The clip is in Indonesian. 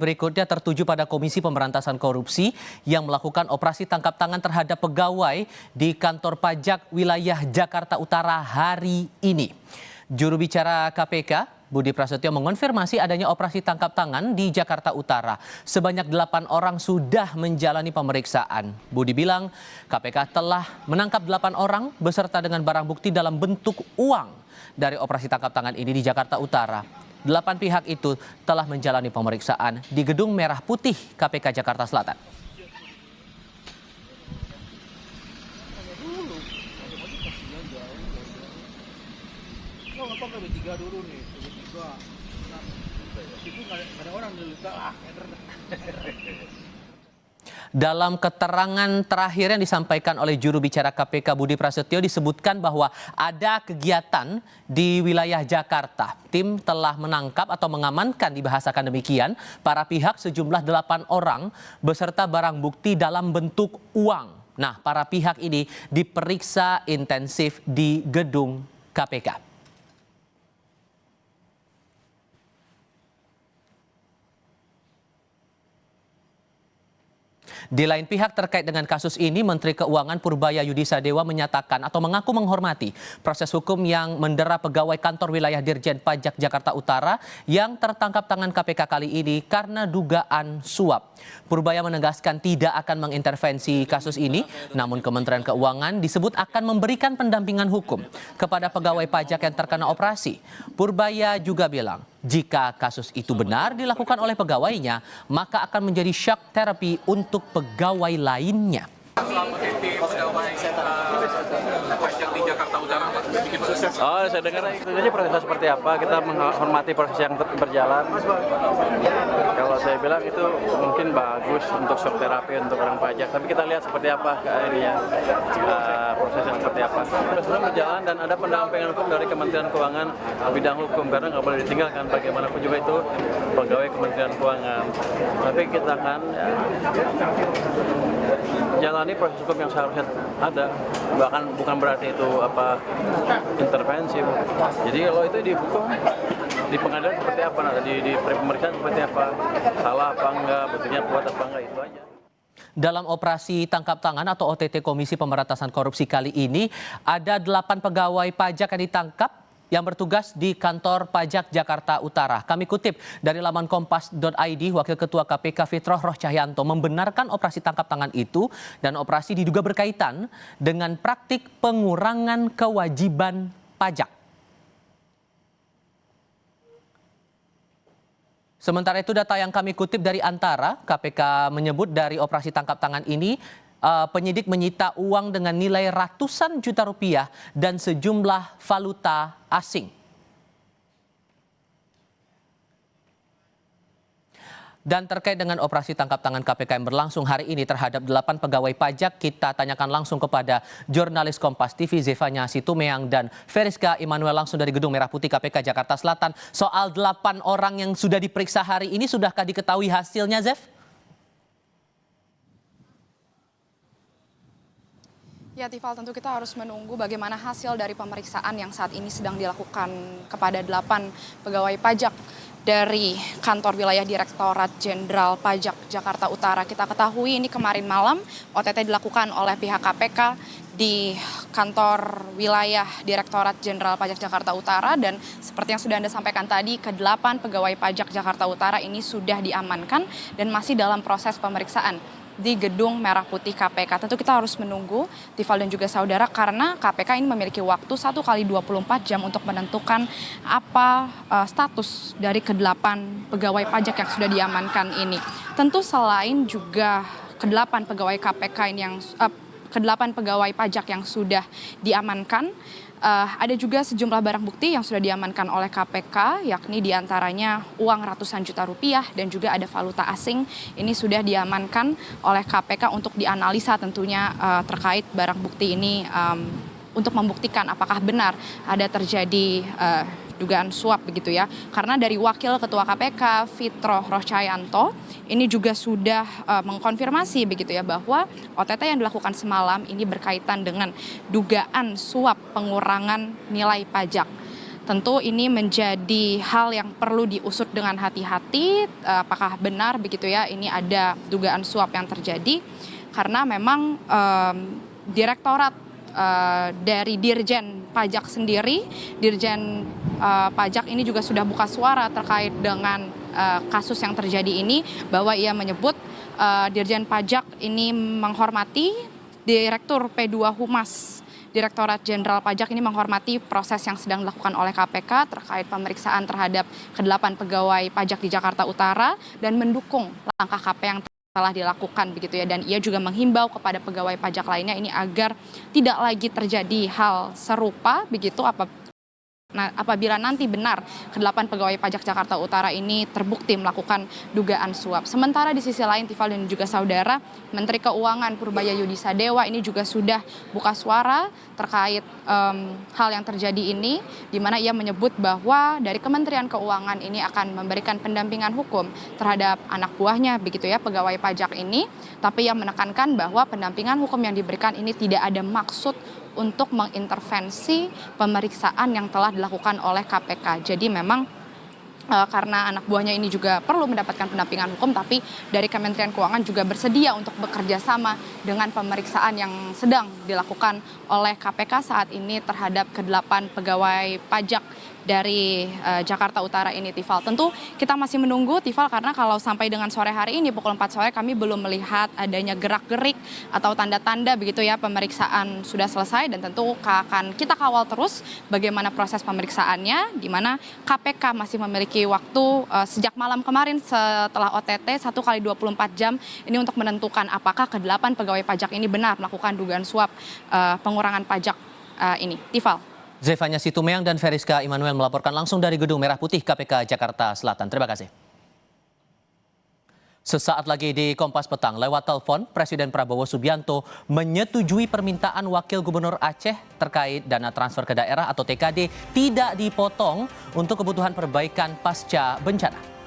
Berikutnya tertuju pada Komisi Pemberantasan Korupsi yang melakukan operasi tangkap tangan terhadap pegawai di kantor pajak wilayah Jakarta Utara hari ini. Juru bicara KPK, Budi Prasetyo mengonfirmasi adanya operasi tangkap tangan di Jakarta Utara. Sebanyak 8 orang sudah menjalani pemeriksaan. Budi bilang KPK telah menangkap 8 orang beserta dengan barang bukti dalam bentuk uang dari operasi tangkap tangan ini di Jakarta Utara. 8 pihak itu telah menjalani pemeriksaan di Gedung Merah Putih KPK Jakarta Selatan. Dalam keterangan terakhir yang disampaikan oleh juru bicara KPK Budi Prasetyo disebutkan bahwa ada kegiatan di wilayah Jakarta. Tim telah menangkap atau mengamankan, dibahasakan demikian, para pihak sejumlah 8 orang beserta barang bukti dalam bentuk uang. Nah, para pihak ini diperiksa intensif di gedung KPK. Di lain pihak terkait dengan kasus ini, Menteri Keuangan Purbaya Yudisadewa menyatakan atau mengaku menghormati proses hukum yang mendera pegawai kantor wilayah Dirjen Pajak Jakarta Utara yang tertangkap tangan KPK kali ini karena dugaan suap. Purbaya menegaskan tidak akan mengintervensi kasus ini, namun Kementerian Keuangan disebut akan memberikan pendampingan hukum kepada pegawai pajak yang terkena operasi. Purbaya juga bilang, jika kasus itu benar dilakukan oleh pegawainya, maka akan menjadi shock therapy untuk pegawai lainnya. Oh, saya dengar itu saja prosesnya seperti apa. Kita menghormati proses yang berjalan. Kalau saya bilang itu mungkin bagus untuk shock terapi untuk orang pajak. Tapi kita lihat seperti apa ini ya, prosesnya seperti apa. Sudah berjalan dan ada pendampingan hukum dari Kementerian Keuangan bidang hukum karena nggak boleh ditinggalkan. Bagaimanapun juga itu pegawai Kementerian Keuangan. Tapi kita akan jalani proses hukum yang seharusnya ada. Bahkan bukan berarti itu intervensi. Jadi kalau itu dihukum di pengadilan seperti apa, di pemeriksaan seperti apa, salah apa enggak, buktinya kuat apa enggak, itu aja. Dalam operasi tangkap tangan atau OTT Komisi Pemberantasan Korupsi kali ini, ada 8 pegawai pajak yang ditangkap yang bertugas di kantor pajak Jakarta Utara. Kami kutip dari laman kompas.id, Wakil Ketua KPK Fitroh Roh Cahyanto membenarkan operasi tangkap tangan itu dan operasi diduga berkaitan dengan praktik pengurangan kewajiban pajak. Sementara itu data yang kami kutip dari Antara, KPK menyebut dari operasi tangkap tangan ini penyidik menyita uang dengan nilai ratusan juta rupiah dan sejumlah valuta asing. Dan terkait dengan operasi tangkap tangan KPK yang berlangsung hari ini terhadap 8 pegawai pajak, kita tanyakan langsung kepada jurnalis Kompas TV Zefanya Situmeang dan Feriska Immanuel langsung dari Gedung Merah Putih KPK Jakarta Selatan. Soal 8 orang yang sudah diperiksa hari ini, sudahkah diketahui hasilnya, Zef? Ya, Tifal, tentu kita harus menunggu bagaimana hasil dari pemeriksaan yang saat ini sedang dilakukan kepada 8 pegawai pajak dari kantor wilayah Direktorat Jenderal Pajak Jakarta Utara. Kita ketahui ini kemarin malam OTT dilakukan oleh pihak KPK di kantor wilayah Direktorat Jenderal Pajak Jakarta Utara dan seperti yang sudah Anda sampaikan tadi, ke-8 pegawai pajak Jakarta Utara ini sudah diamankan dan masih dalam proses pemeriksaan di Gedung Merah Putih KPK. Tentu kita harus menunggu, Tifal dan juga saudara, karena KPK ini memiliki waktu 1 kali 24 jam untuk menentukan apa status dari ke-8 pegawai pajak yang sudah diamankan ini. Tentu selain juga ke-8 pegawai KPK ini yang ke-8 pegawai pajak yang sudah diamankan, ada juga sejumlah barang bukti yang sudah diamankan oleh KPK, yakni diantaranya uang ratusan juta rupiah dan juga ada valuta asing. Ini sudah diamankan oleh KPK untuk dianalisa tentunya terkait barang bukti ini untuk membuktikan apakah benar ada terjadi dugaan suap begitu ya. Karena dari Wakil Ketua KPK Fitroh Roh Cahyanto ini juga sudah mengkonfirmasi begitu ya bahwa OTT yang dilakukan semalam ini berkaitan dengan dugaan suap pengurangan nilai pajak. tentu ini menjadi hal yang perlu diusut dengan hati-hati, apakah benar begitu ya ini ada dugaan suap yang terjadi, karena memang direktorat dari Dirjen Pajak sendiri, Dirjen Pajak ini juga sudah buka suara terkait dengan kasus yang terjadi ini, bahwa ia menyebut Dirjen Pajak ini menghormati Direktur P2 Humas Direktorat Jenderal Pajak ini menghormati proses yang sedang dilakukan oleh KPK terkait pemeriksaan terhadap ke-8 pegawai pajak di Jakarta Utara dan mendukung langkah KPK yang telah dilakukan begitu ya, dan ia juga menghimbau kepada pegawai pajak lainnya ini agar tidak lagi terjadi hal serupa begitu apabila nanti benar ke-8 pegawai pajak Jakarta Utara ini terbukti melakukan dugaan suap. Sementara di sisi lain, Tifal dan juga saudara, Menteri Keuangan Purbaya Yudisadewa ini juga sudah buka suara terkait hal yang terjadi ini, di mana ia menyebut bahwa dari Kementerian Keuangan ini akan memberikan pendampingan hukum terhadap anak buahnya begitu ya, pegawai pajak ini, tapi ia menekankan bahwa pendampingan hukum yang diberikan ini tidak ada maksud untuk mengintervensi pemeriksaan yang telah dilakukan oleh KPK. Jadi memang karena anak buahnya ini juga perlu mendapatkan pendampingan hukum, tapi dari Kementerian Keuangan juga bersedia untuk bekerja sama dengan pemeriksaan yang sedang dilakukan oleh KPK saat ini terhadap ke-8 pegawai pajak dari Jakarta Utara ini, Tifal. Tentu kita masih menunggu, Tifal, karena kalau sampai dengan sore hari ini pukul 4 sore kami belum melihat adanya gerak-gerik atau tanda-tanda begitu ya pemeriksaan sudah selesai, dan tentu akan kita kawal terus bagaimana proses pemeriksaannya, di mana KPK masih memiliki waktu sejak malam kemarin setelah OTT 1 kali 24 jam ini untuk menentukan apakah ke-8 pegawai pajak ini benar melakukan dugaan suap pengurangan pajak ini. Tifal. Zefanya Situmeang dan Veriska Immanuel melaporkan langsung dari Gedung Merah Putih KPK Jakarta Selatan. Terima kasih. Sesaat lagi di Kompas Petang, lewat telepon, Presiden Prabowo Subianto menyetujui permintaan Wakil Gubernur Aceh terkait dana transfer ke daerah atau TKD tidak dipotong untuk kebutuhan perbaikan pasca bencana.